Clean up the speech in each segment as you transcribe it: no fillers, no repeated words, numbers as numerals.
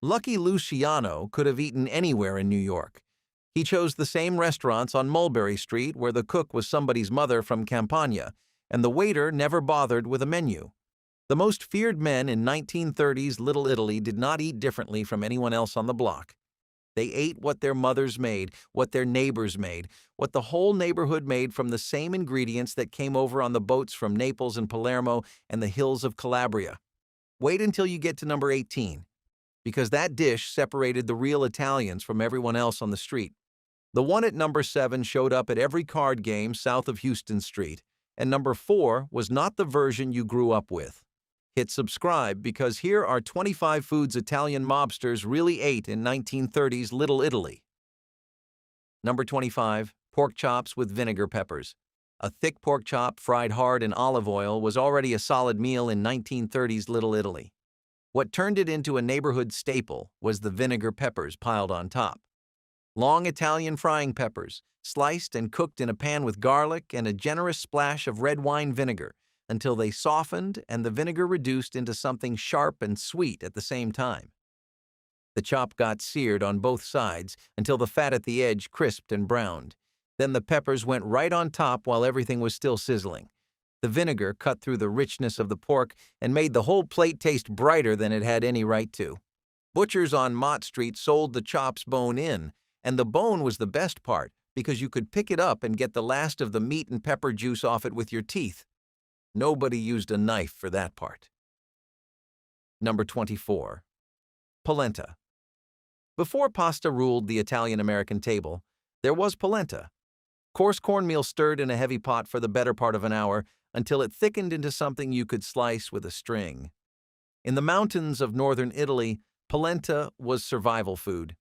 Lucky Luciano could have eaten anywhere in New York. He chose the same restaurants on Mulberry Street where the cook was somebody's mother from Campania, and the waiter never bothered with a menu. The most feared men in 1930s Little Italy did not eat differently from anyone else on the block. They ate what their mothers made, what their neighbors made, what the whole neighborhood made from the same ingredients that came over on the boats from Naples and Palermo and the hills of Calabria. Wait until you get to number 18, because that dish separated the real Italians from everyone else on the street. The one at number 7 showed up at every card game south of Houston Street, and number 4 was not the version you grew up with. Hit subscribe because here are 25 foods Italian mobsters really ate in 1930s Little Italy. Number 25, pork chops with vinegar peppers. A thick pork chop fried hard in olive oil was already a solid meal in 1930s Little Italy. What turned it into a neighborhood staple was the vinegar peppers piled on top. Long Italian frying peppers, sliced and cooked in a pan with garlic and a generous splash of red wine vinegar until they softened and the vinegar reduced into something sharp and sweet at the same time. The chop got seared on both sides until the fat at the edge crisped and browned. Then the peppers went right on top while everything was still sizzling. The vinegar cut through the richness of the pork and made the whole plate taste brighter than it had any right to. Butchers on Mott Street sold the chops bone in, and the bone was the best part because you could pick it up and get the last of the meat and pepper juice off it with your teeth. Nobody used a knife for that part. Number 24. Polenta. Before pasta ruled the Italian-American table, there was polenta. Coarse cornmeal stirred in a heavy pot for the better part of an hour until it thickened into something you could slice with a string. In the mountains of northern Italy, polenta was survival food.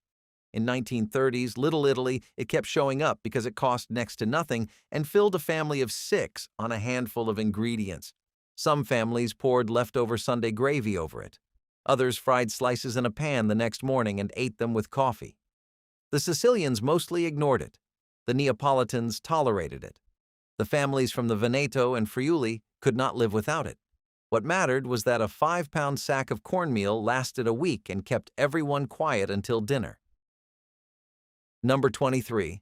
In 1930s Little Italy, it kept showing up because it cost next to nothing and filled a family of 6 on a handful of ingredients. Some families poured leftover Sunday gravy over it. Others fried slices in a pan the next morning and ate them with coffee. The Sicilians mostly ignored it. The Neapolitans tolerated it. The families from the Veneto and Friuli could not live without it. What mattered was that a 5-pound sack of cornmeal lasted a week and kept everyone quiet until dinner. Number 23.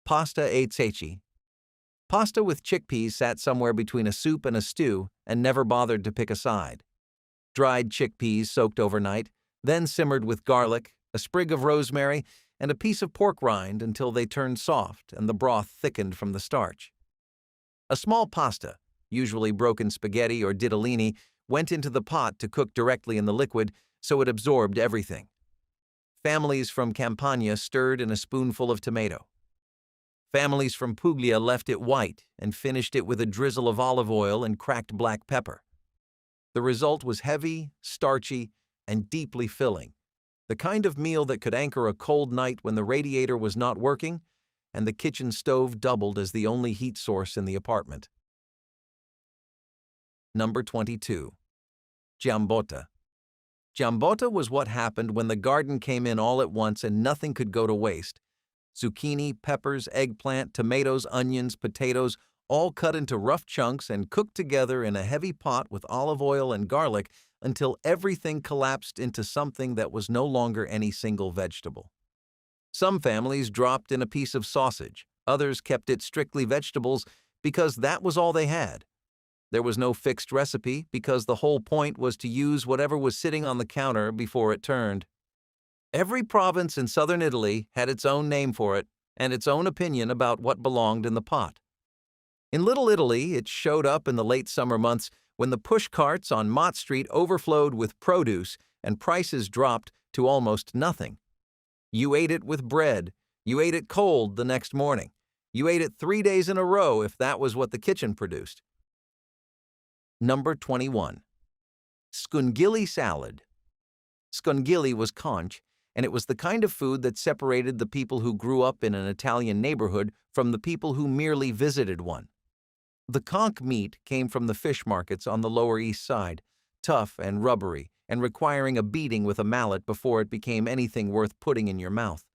Pasta e ceci. Pasta with chickpeas sat somewhere between a soup and a stew and never bothered to pick a side. Dried chickpeas soaked overnight, then simmered with garlic, a sprig of rosemary, and a piece of pork rind until they turned soft and the broth thickened from the starch. A small pasta, usually broken spaghetti or ditalini, went into the pot to cook directly in the liquid so it absorbed everything. Families from Campania stirred in a spoonful of tomato. Families from Puglia left it white and finished it with a drizzle of olive oil and cracked black pepper. The result was heavy, starchy, and deeply filling, the kind of meal that could anchor a cold night when the radiator was not working and the kitchen stove doubled as the only heat source in the apartment. Number 22. Giambotta. Giambotta was what happened when the garden came in all at once and nothing could go to waste. Zucchini, peppers, eggplant, tomatoes, onions, potatoes, all cut into rough chunks and cooked together in a heavy pot with olive oil and garlic until everything collapsed into something that was no longer any single vegetable. Some families dropped in a piece of sausage, others kept it strictly vegetables because that was all they had. There was no fixed recipe because the whole point was to use whatever was sitting on the counter before it turned. Every province in southern Italy had its own name for it and its own opinion about what belonged in the pot. In Little Italy, it showed up in the late summer months when the push carts on Mott Street overflowed with produce and prices dropped to almost nothing. You ate it with bread. You ate it cold the next morning. You ate it 3 days in a row if that was what the kitchen produced. Number 21. Scungilli salad. Scungilli was conch, and it was the kind of food that separated the people who grew up in an Italian neighborhood from the people who merely visited one. The conch meat came from the fish markets on the Lower East Side, tough and rubbery and requiring a beating with a mallet before it became anything worth putting in your mouth.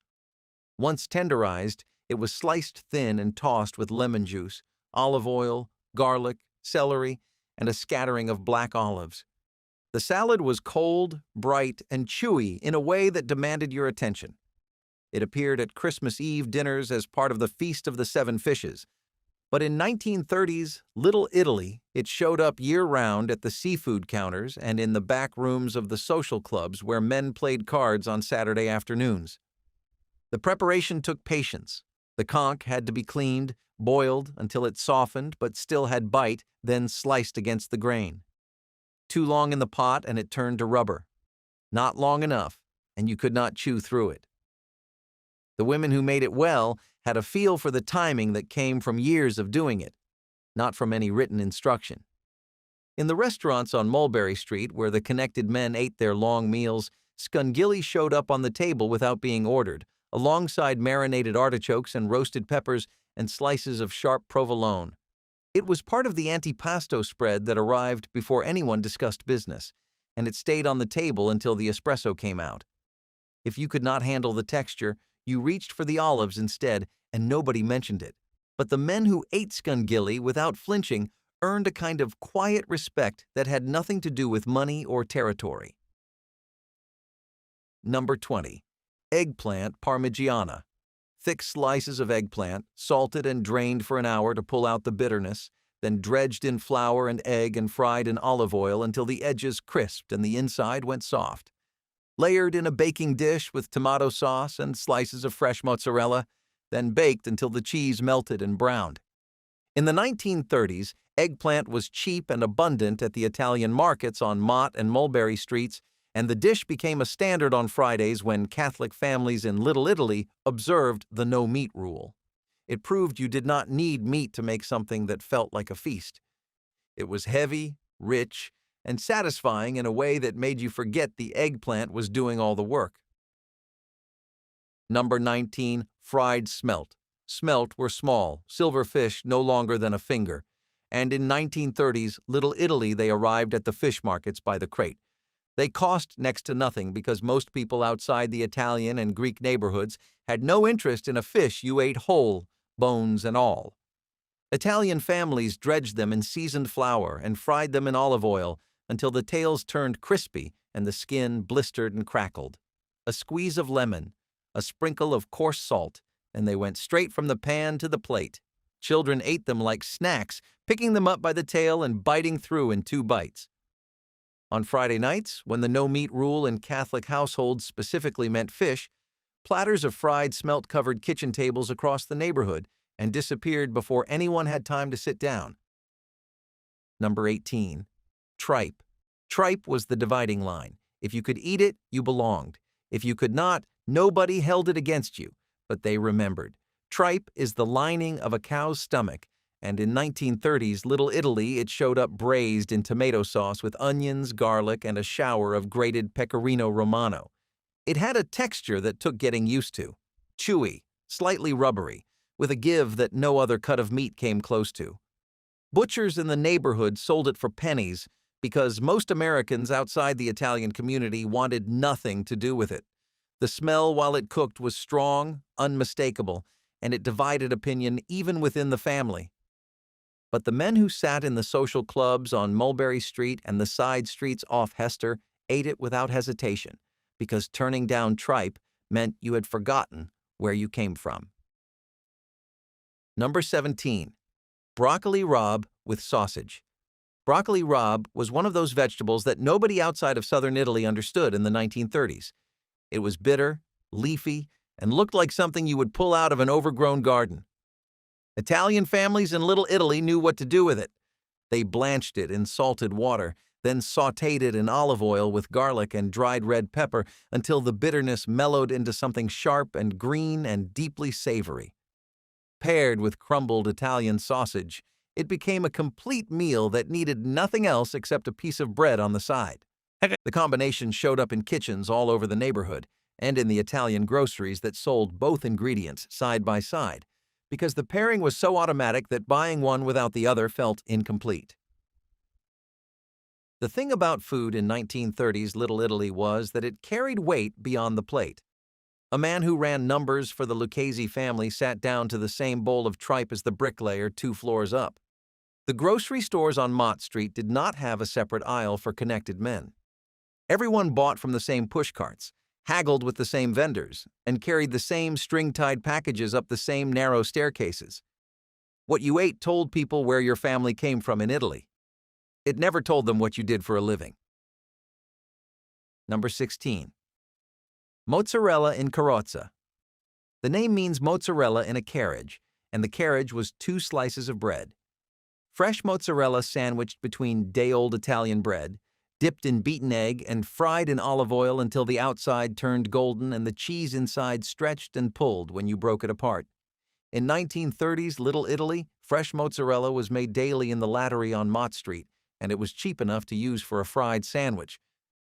Once tenderized, it was sliced thin and tossed with lemon juice, olive oil, garlic, celery, and a scattering of black olives. The salad was cold, bright, and chewy in a way that demanded your attention. It appeared at Christmas Eve dinners as part of the Feast of the Seven Fishes. But in 1930s Little Italy, it showed up year-round at the seafood counters and in the back rooms of the social clubs where men played cards on Saturday afternoons. The preparation took patience. The conch had to be cleaned, boiled until it softened but still had bite, then sliced against the grain. Too long in the pot and it turned to rubber. Not long enough, and you could not chew through it. The women who made it well had a feel for the timing that came from years of doing it, not from any written instruction. In the restaurants on Mulberry Street where the connected men ate their long meals, scungilli showed up on the table without being ordered, alongside marinated artichokes and roasted peppers and slices of sharp provolone. It was part of the antipasto spread that arrived before anyone discussed business, and it stayed on the table until the espresso came out. If you could not handle the texture, you reached for the olives instead, and nobody mentioned it. But the men who ate scungilli without flinching earned a kind of quiet respect that had nothing to do with money or territory. Number 20. Eggplant Parmigiana. Thick slices of eggplant, salted and drained for an hour to pull out the bitterness, then dredged in flour and egg and fried in olive oil until the edges crisped and the inside went soft. Layered in a baking dish with tomato sauce and slices of fresh mozzarella, then baked until the cheese melted and browned. In the 1930s, eggplant was cheap and abundant at the Italian markets on Mott and Mulberry Streets, and the dish became a standard on Fridays when Catholic families in Little Italy observed the no-meat rule. It proved you did not need meat to make something that felt like a feast. It was heavy, rich, and satisfying in a way that made you forget the eggplant was doing all the work. Number 19. Fried smelt. Smelt were small, silver fish no longer than a finger, and in 1930s Little Italy they arrived at the fish markets by the crate. They cost next to nothing because most people outside the Italian and Greek neighborhoods had no interest in a fish you ate whole, bones and all. Italian families dredged them in seasoned flour and fried them in olive oil until the tails turned crispy and the skin blistered and crackled. A squeeze of lemon, a sprinkle of coarse salt, and they went straight from the pan to the plate. Children ate them like snacks, picking them up by the tail and biting through in 2 bites. On Friday nights, when the no-meat rule in Catholic households specifically meant fish, platters of fried smelt covered kitchen tables across the neighborhood and disappeared before anyone had time to sit down. Number 18. Tripe. Tripe was the dividing line. If you could eat it, you belonged. If you could not, nobody held it against you, but they remembered. Tripe is the lining of a cow's stomach, and in 1930s Little Italy it showed up braised in tomato sauce with onions, garlic, and a shower of grated pecorino romano. It had a texture that took getting used to. Chewy, slightly rubbery, with a give that no other cut of meat came close to. Butchers in the neighborhood sold it for pennies because most Americans outside the Italian community wanted nothing to do with it. The smell while it cooked was strong, unmistakable, and it divided opinion even within the family. But the men who sat in the social clubs on Mulberry Street and the side streets off Hester ate it without hesitation, because turning down tripe meant you had forgotten where you came from. Number 17. Broccoli rabe with sausage. Broccoli rabe was one of those vegetables that nobody outside of southern Italy understood in the 1930s. It was bitter, leafy, and looked like something you would pull out of an overgrown garden. Italian families in Little Italy knew what to do with it. They blanched it in salted water, then sautéed it in olive oil with garlic and dried red pepper until the bitterness mellowed into something sharp and green and deeply savory. Paired with crumbled Italian sausage, it became a complete meal that needed nothing else except a piece of bread on the side. The combination showed up in kitchens all over the neighborhood and in the Italian groceries that sold both ingredients side by side, because the pairing was so automatic that buying one without the other felt incomplete. The thing about food in 1930s Little Italy was that it carried weight beyond the plate. A man who ran numbers for the Lucchese family sat down to the same bowl of tripe as the bricklayer 2 floors up. The grocery stores on Mott Street did not have a separate aisle for connected men. Everyone bought from the same pushcarts, haggled with the same vendors, and carried the same string-tied packages up the same narrow staircases. What you ate told people where your family came from in Italy. It never told them what you did for a living. Number 16. Mozzarella in carrozza. The name means mozzarella in a carriage, and the carriage was 2 slices of bread. Fresh mozzarella sandwiched between day-old Italian bread, dipped in beaten egg and fried in olive oil until the outside turned golden and the cheese inside stretched and pulled when you broke it apart. In 1930s Little Italy, fresh mozzarella was made daily in the lattery on Mott Street, and it was cheap enough to use for a fried sandwich.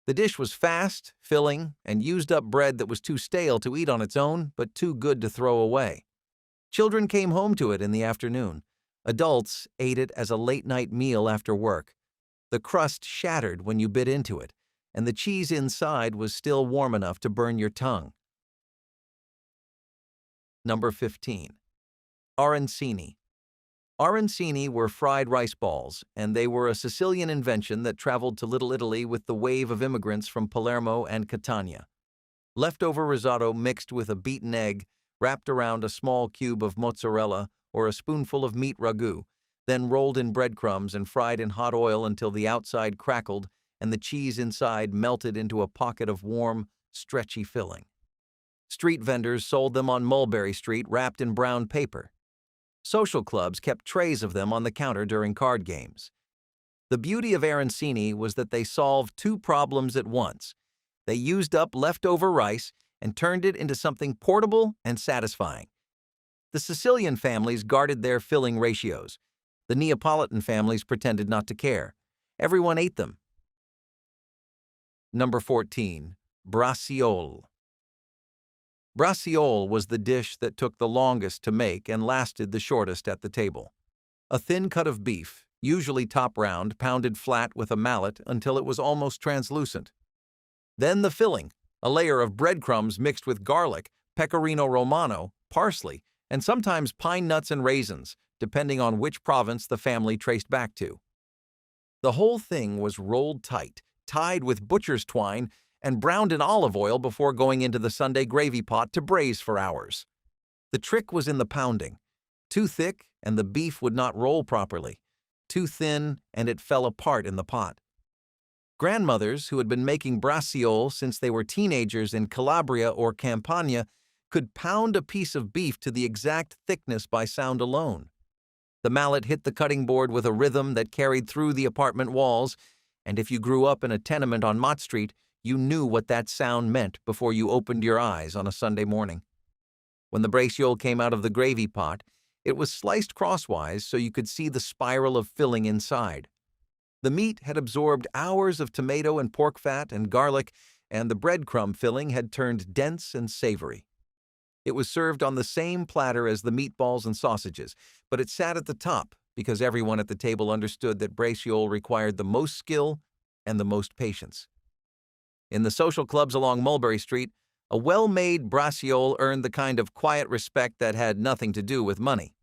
The dish was fast, filling, and used up bread that was too stale to eat on its own, but too good to throw away. Children came home to it in the afternoon. Adults ate it as a late-night meal after work. The crust shattered when you bit into it, and the cheese inside was still warm enough to burn your tongue. Number 15. Arancini. Arancini were fried rice balls, and they were a Sicilian invention that traveled to Little Italy with the wave of immigrants from Palermo and Catania. Leftover risotto mixed with a beaten egg, wrapped around a small cube of mozzarella or a spoonful of meat ragu, then rolled in breadcrumbs and fried in hot oil until the outside crackled and the cheese inside melted into a pocket of warm, stretchy filling. Street vendors sold them on Mulberry Street wrapped in brown paper. Social clubs kept trays of them on the counter during card games. The beauty of arancini was that they solved 2 problems at once. They used up leftover rice and turned it into something portable and satisfying. The Sicilian families guarded their filling ratios. The Neapolitan families pretended not to care. Everyone ate them. Number 14. Braciole. Braciole was the dish that took the longest to make and lasted the shortest at the table. A thin cut of beef, usually top round, pounded flat with a mallet until it was almost translucent. Then the filling, a layer of breadcrumbs mixed with garlic, pecorino romano, parsley, and sometimes pine nuts and raisins, depending on which province the family traced back to. The whole thing was rolled tight, tied with butcher's twine, and browned in olive oil before going into the Sunday gravy pot to braise for hours. The trick was in the pounding. Too thick, and the beef would not roll properly. Too thin, and it fell apart in the pot. Grandmothers who had been making braciole since they were teenagers in Calabria or Campania could pound a piece of beef to the exact thickness by sound alone. The mallet hit the cutting board with a rhythm that carried through the apartment walls, and if you grew up in a tenement on Mott Street, you knew what that sound meant before you opened your eyes on a Sunday morning. When the braciole came out of the gravy pot, it was sliced crosswise so you could see the spiral of filling inside. The meat had absorbed hours of tomato and pork fat and garlic, and the breadcrumb filling had turned dense and savory. It was served on the same platter as the meatballs and sausages, but it sat at the top because everyone at the table understood that braciole required the most skill and the most patience. In the social clubs along Mulberry Street, a well-made braciole earned the kind of quiet respect that had nothing to do with money.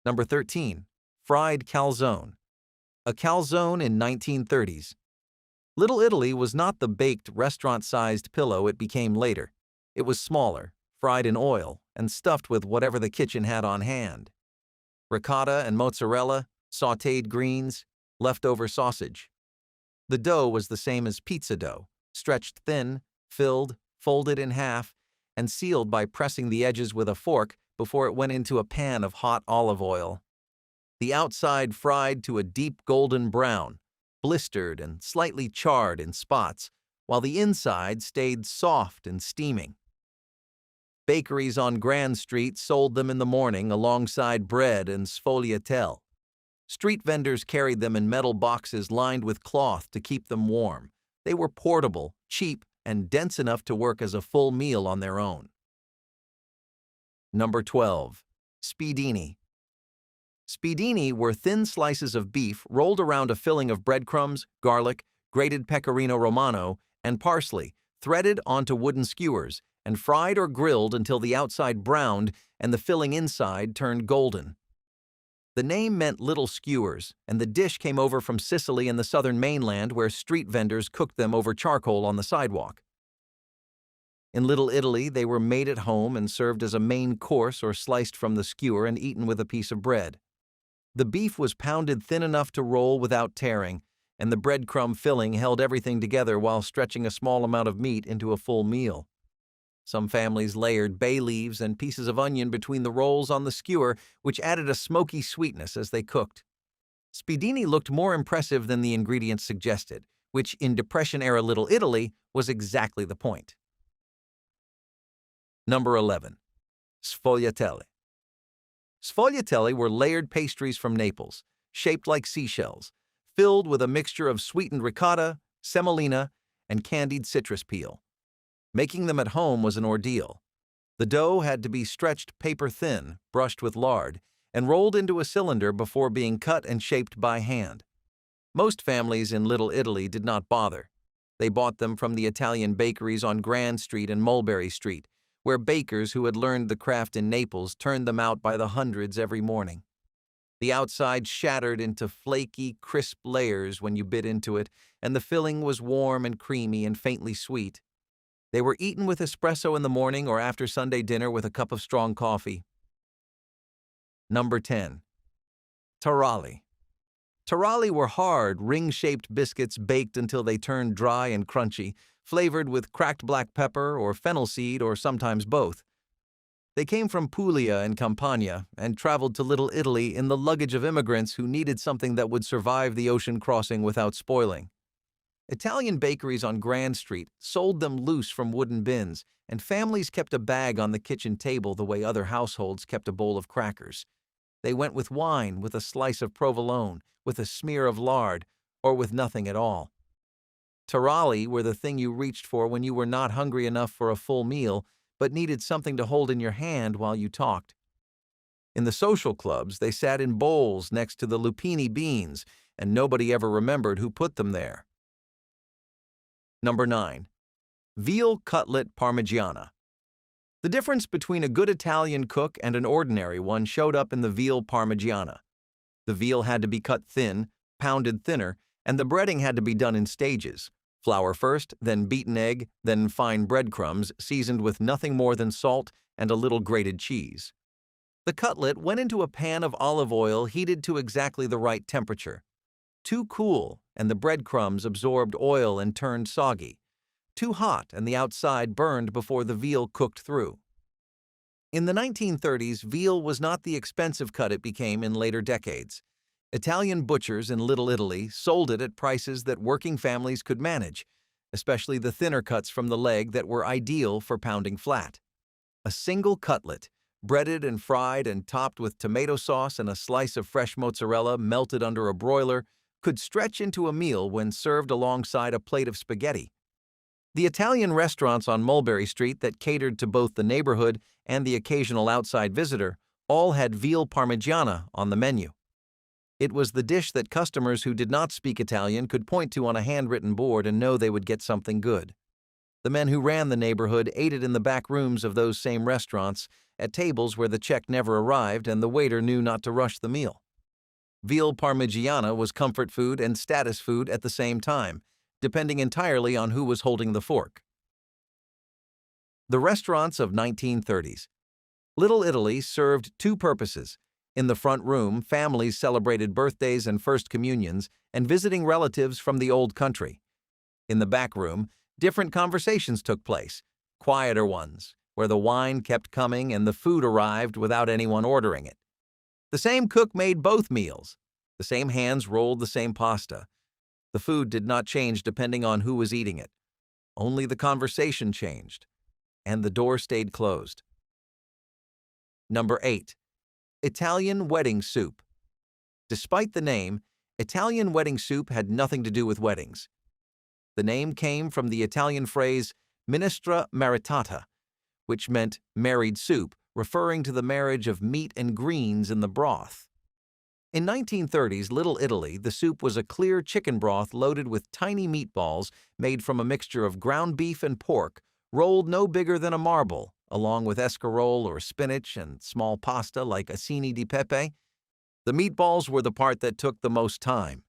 Number 13. Fried calzone. A calzone in 1930s. Little Italy was not the baked, restaurant-sized pillow it became later. It was smaller, fried in oil, and stuffed with whatever the kitchen had on hand. Ricotta and mozzarella, sautéed greens, leftover sausage. The dough was the same as pizza dough, stretched thin, filled, folded in half, and sealed by pressing the edges with a fork before it went into a pan of hot olive oil. The outside fried to a deep golden brown, blistered and slightly charred in spots, while the inside stayed soft and steaming. Bakeries on Grand Street sold them in the morning alongside bread and sfogliatelle. Street vendors carried them in metal boxes lined with cloth to keep them warm. They were portable, cheap, and dense enough to work as a full meal on their own. Number 12. Spiedini. Spiedini were thin slices of beef rolled around a filling of breadcrumbs, garlic, grated pecorino romano, and parsley, threaded onto wooden skewers, and fried or grilled until the outside browned and the filling inside turned golden. The name meant little skewers, and the dish came over from Sicily and the southern mainland where street vendors cooked them over charcoal on the sidewalk. In Little Italy, they were made at home and served as a main course or sliced from the skewer and eaten with a piece of bread. The beef was pounded thin enough to roll without tearing, and the breadcrumb filling held everything together while stretching a small amount of meat into a full meal. Some families layered bay leaves and pieces of onion between the rolls on the skewer, which added a smoky sweetness as they cooked. Spiedini looked more impressive than the ingredients suggested, which in Depression-era Little Italy was exactly the point. Number 11. Sfogliatelle. Sfogliatelle were layered pastries from Naples, shaped like seashells, filled with a mixture of sweetened ricotta, semolina, and candied citrus peel. Making them at home was an ordeal. The dough had to be stretched paper-thin, brushed with lard, and rolled into a cylinder before being cut and shaped by hand. Most families in Little Italy did not bother. They bought them from the Italian bakeries on Grand Street and Mulberry Street, where bakers who had learned the craft in Naples turned them out by the hundreds every morning. The outside shattered into flaky, crisp layers when you bit into it, and the filling was warm and creamy and faintly sweet. They were eaten with espresso in the morning or after Sunday dinner with a cup of strong coffee. Number 10. Taralli. Taralli were hard, ring-shaped biscuits baked until they turned dry and crunchy, flavored with cracked black pepper or fennel seed or sometimes both. They came from Puglia and Campania and traveled to Little Italy in the luggage of immigrants who needed something that would survive the ocean crossing without spoiling. Italian bakeries on Grand Street sold them loose from wooden bins, and families kept a bag on the kitchen table the way other households kept a bowl of crackers. They went with wine, with a slice of provolone, with a smear of lard, or with nothing at all. Taralli were the thing you reached for when you were not hungry enough for a full meal, but needed something to hold in your hand while you talked. In the social clubs, they sat in bowls next to the lupini beans, and nobody ever remembered who put them there. Number 9. Veal cutlet parmigiana. The difference between a good Italian cook and an ordinary one showed up in the veal parmigiana. The veal had to be cut thin, pounded thinner, and the breading had to be done in stages. Flour first, then beaten egg, then fine breadcrumbs seasoned with nothing more than salt and a little grated cheese. The cutlet went into a pan of olive oil heated to exactly the right temperature. Too cool, and the breadcrumbs absorbed oil and turned soggy. Too hot, and the outside burned before the veal cooked through. In the 1930s, veal was not the expensive cut it became in later decades. Italian butchers in Little Italy sold it at prices that working families could manage, especially the thinner cuts from the leg that were ideal for pounding flat. A single cutlet, breaded and fried and topped with tomato sauce and a slice of fresh mozzarella melted under a broiler, could stretch into a meal when served alongside a plate of spaghetti. The Italian restaurants on Mulberry Street that catered to both the neighborhood and the occasional outside visitor all had veal parmigiana on the menu. It was the dish that customers who did not speak Italian could point to on a handwritten board and know they would get something good. The men who ran the neighborhood ate it in the back rooms of those same restaurants, at tables where the check never arrived and the waiter knew not to rush the meal. Veal parmigiana was comfort food and status food at the same time, depending entirely on who was holding the fork. The restaurants of 1930s. Little Italy served two purposes. In the front room, families celebrated birthdays and first communions and visiting relatives from the old country. In the back room, different conversations took place, quieter ones, where the wine kept coming and the food arrived without anyone ordering it. The same cook made both meals. The same hands rolled the same pasta. The food did not change depending on who was eating it. Only the conversation changed, and the door stayed closed. Number 8. Italian wedding soup. Despite the name, Italian wedding soup had nothing to do with weddings. The name came from the Italian phrase minestra maritata, which meant married soup, referring to the marriage of meat and greens in the broth. In 1930s Little Italy, the soup was a clear chicken broth loaded with tiny meatballs made from a mixture of ground beef and pork, rolled no bigger than a marble, along with escarole or spinach and small pasta like acini di pepe. The meatballs were the part that took the most time.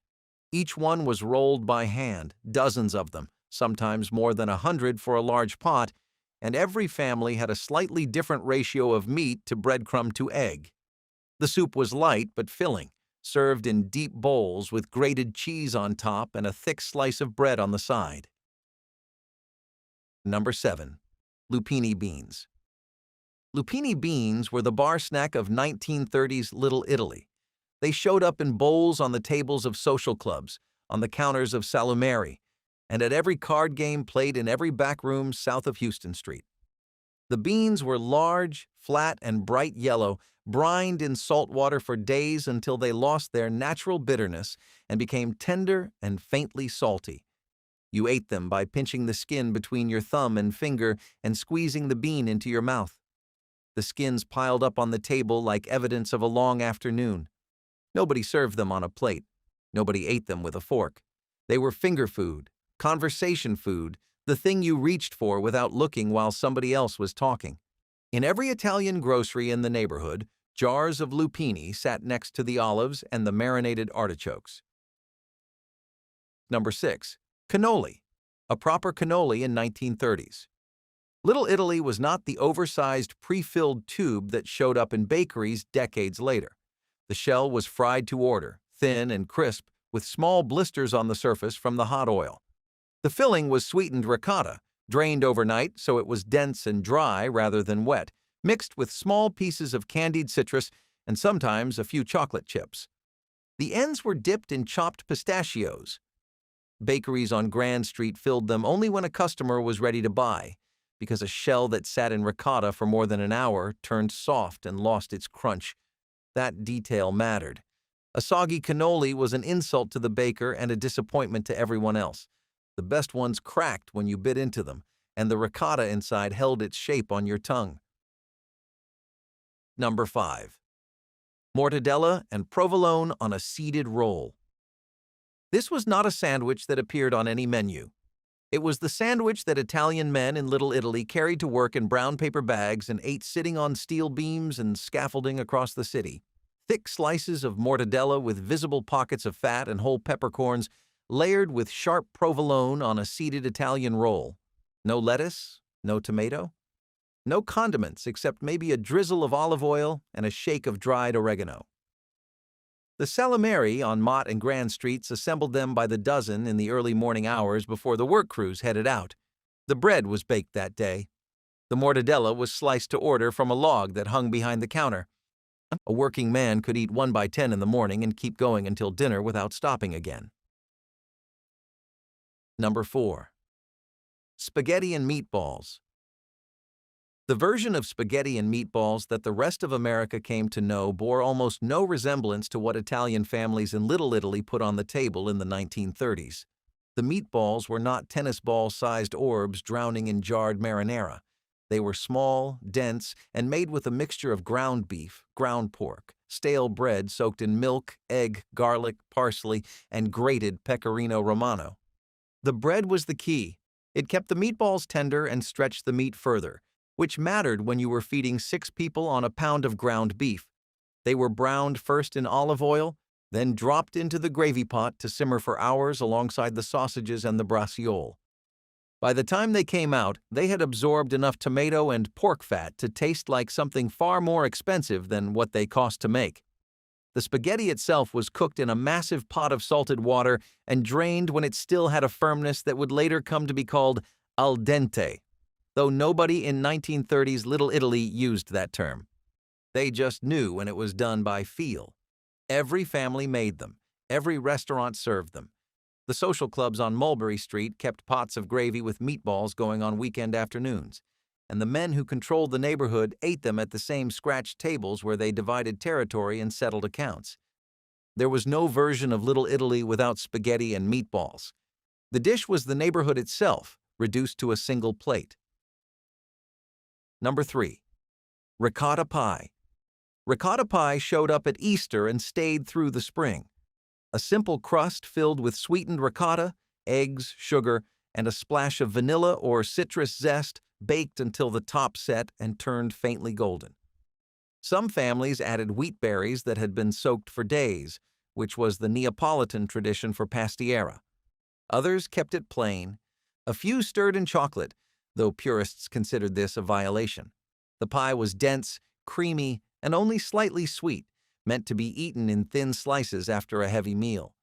Each one was rolled by hand, dozens of them, sometimes more than 100 for a large pot, and every family had a slightly different ratio of meat to breadcrumb to egg. The soup was light but filling, served in deep bowls with grated cheese on top and a thick slice of bread on the side. Number 7. Lupini beans. Lupini beans were the bar snack of 1930s Little Italy. They showed up in bowls on the tables of social clubs, on the counters of salumeri, and at every card game played in every back room south of Houston Street. The beans were large, flat, and bright yellow, brined in salt water for days until they lost their natural bitterness and became tender and faintly salty. You ate them by pinching the skin between your thumb and finger and squeezing the bean into your mouth. The skins piled up on the table like evidence of a long afternoon. Nobody served them on a plate. Nobody ate them with a fork. They were finger food, conversation food, the thing you reached for without looking while somebody else was talking. In every Italian grocery in the neighborhood, jars of lupini sat next to the olives and the marinated artichokes. Number 6. Cannoli. A proper cannoli in 1930s. Little Italy was not the oversized pre-filled tube that showed up in bakeries decades later. The shell was fried to order, thin and crisp, with small blisters on the surface from the hot oil. The filling was sweetened ricotta, drained overnight so it was dense and dry rather than wet, mixed with small pieces of candied citrus and sometimes a few chocolate chips. The ends were dipped in chopped pistachios. Bakeries on Grand Street filled them only when a customer was ready to buy, because a shell that sat in ricotta for more than an hour turned soft and lost its crunch. That detail mattered. A soggy cannoli was an insult to the baker and a disappointment to everyone else. The best ones cracked when you bit into them, and the ricotta inside held its shape on your tongue. Number 5. Mortadella and provolone on a seeded roll. This was not a sandwich that appeared on any menu. It was the sandwich that Italian men in Little Italy carried to work in brown paper bags and ate sitting on steel beams and scaffolding across the city. Thick slices of mortadella with visible pockets of fat and whole peppercorns, layered with sharp provolone on a seeded Italian roll. No lettuce, no tomato, no condiments except maybe a drizzle of olive oil and a shake of dried oregano. The salumeri on Mott and Grand Streets assembled them by the dozen in the early morning hours before the work crews headed out. The bread was baked that day. The mortadella was sliced to order from a log that hung behind the counter. A working man could eat 1 by 10 in the morning and keep going until dinner without stopping again. Number 4. Spaghetti and meatballs. The version of spaghetti and meatballs that the rest of America came to know bore almost no resemblance to what Italian families in Little Italy put on the table in the 1930s. The meatballs were not tennis ball-sized orbs drowning in jarred marinara. They were small, dense, and made with a mixture of ground beef, ground pork, stale bread soaked in milk, egg, garlic, parsley, and grated pecorino romano. The bread was the key. It kept the meatballs tender and stretched the meat further, which mattered when you were feeding 6 people on a pound of ground beef. They were browned first in olive oil, then dropped into the gravy pot to simmer for hours alongside the sausages and the braciole. By the time they came out, they had absorbed enough tomato and pork fat to taste like something far more expensive than what they cost to make. The spaghetti itself was cooked in a massive pot of salted water and drained when it still had a firmness that would later come to be called al dente, though nobody in 1930s Little Italy used that term. They just knew when it was done by feel. Every family made them. Every restaurant served them. The social clubs on Mulberry Street kept pots of gravy with meatballs going on weekend afternoons, and the men who controlled the neighborhood ate them at the same scratched tables where they divided territory and settled accounts. There was no version of Little Italy without spaghetti and meatballs. The dish was the neighborhood itself, reduced to a single plate. Number 3. Ricotta pie. Ricotta pie showed up at Easter and stayed through the spring. A simple crust filled with sweetened ricotta, eggs, sugar, and a splash of vanilla or citrus zest baked until the top set and turned faintly golden. Some families added wheat berries that had been soaked for days, which was the Neapolitan tradition for pastiera. Others kept it plain. A few stirred in chocolate, though purists considered this a violation. The pie was dense, creamy, and only slightly sweet, meant to be eaten in thin slices after a heavy meal.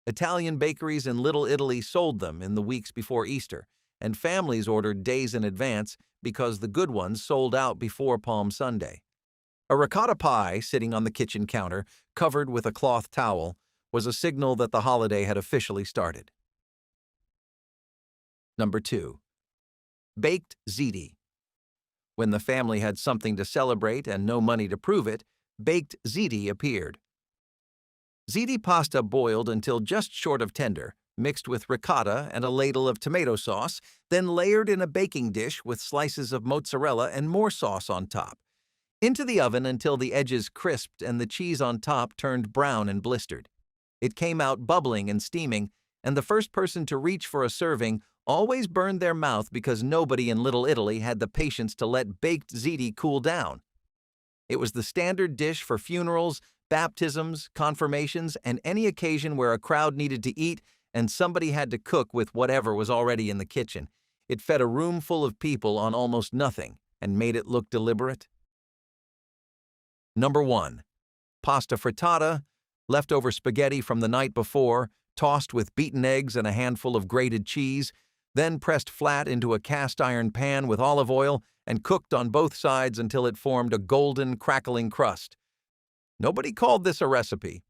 Italian bakeries in Little Italy sold them in the weeks before Easter, and families ordered days in advance because the good ones sold out before Palm Sunday. A ricotta pie sitting on the kitchen counter, covered with a cloth towel, was a signal that the holiday had officially started. Number 2. Baked ziti. When the family had something to celebrate and no money to prove it, baked ziti appeared. Ziti pasta boiled until just short of tender, mixed with ricotta and a ladle of tomato sauce, then layered in a baking dish with slices of mozzarella and more sauce on top. Into the oven until the edges crisped and the cheese on top turned brown and blistered. It came out bubbling and steaming, and the first person to reach for a serving always burned their mouth because nobody in Little Italy had the patience to let baked ziti cool down. It was the standard dish for funerals, baptisms, confirmations, and any occasion where a crowd needed to eat and somebody had to cook with whatever was already in the kitchen. It fed a room full of people on almost nothing and made it look deliberate. Number 1. Pasta frittata, leftover spaghetti from the night before, tossed with beaten eggs and a handful of grated cheese, then pressed flat into a cast-iron pan with olive oil and cooked on both sides until it formed a golden, crackling crust. Nobody called this a recipe.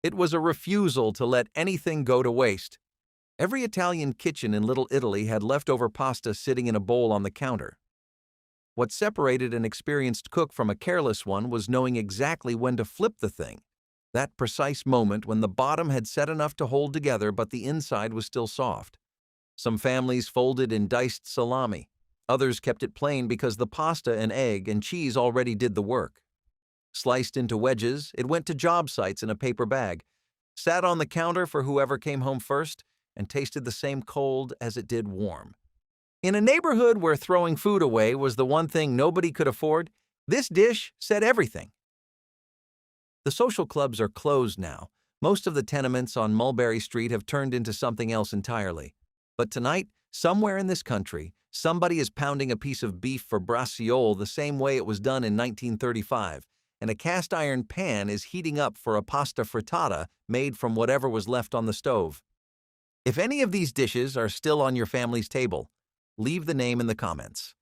It was a refusal to let anything go to waste. Every Italian kitchen in Little Italy had leftover pasta sitting in a bowl on the counter. What separated an experienced cook from a careless one was knowing exactly when to flip the thing. That precise moment when the bottom had set enough to hold together but the inside was still soft. Some families folded in diced salami. Others kept it plain because the pasta and egg and cheese already did the work. Sliced into wedges, it went to job sites in a paper bag, sat on the counter for whoever came home first, and tasted the same cold as it did warm. In a neighborhood where throwing food away was the one thing nobody could afford, this dish said everything. The social clubs are closed now. Most of the tenements on Mulberry Street have turned into something else entirely. But tonight, somewhere in this country, somebody is pounding a piece of beef for braciole the same way it was done in 1935, and a cast-iron pan is heating up for a pasta frittata made from whatever was left on the stove. If any of these dishes are still on your family's table, leave the name in the comments.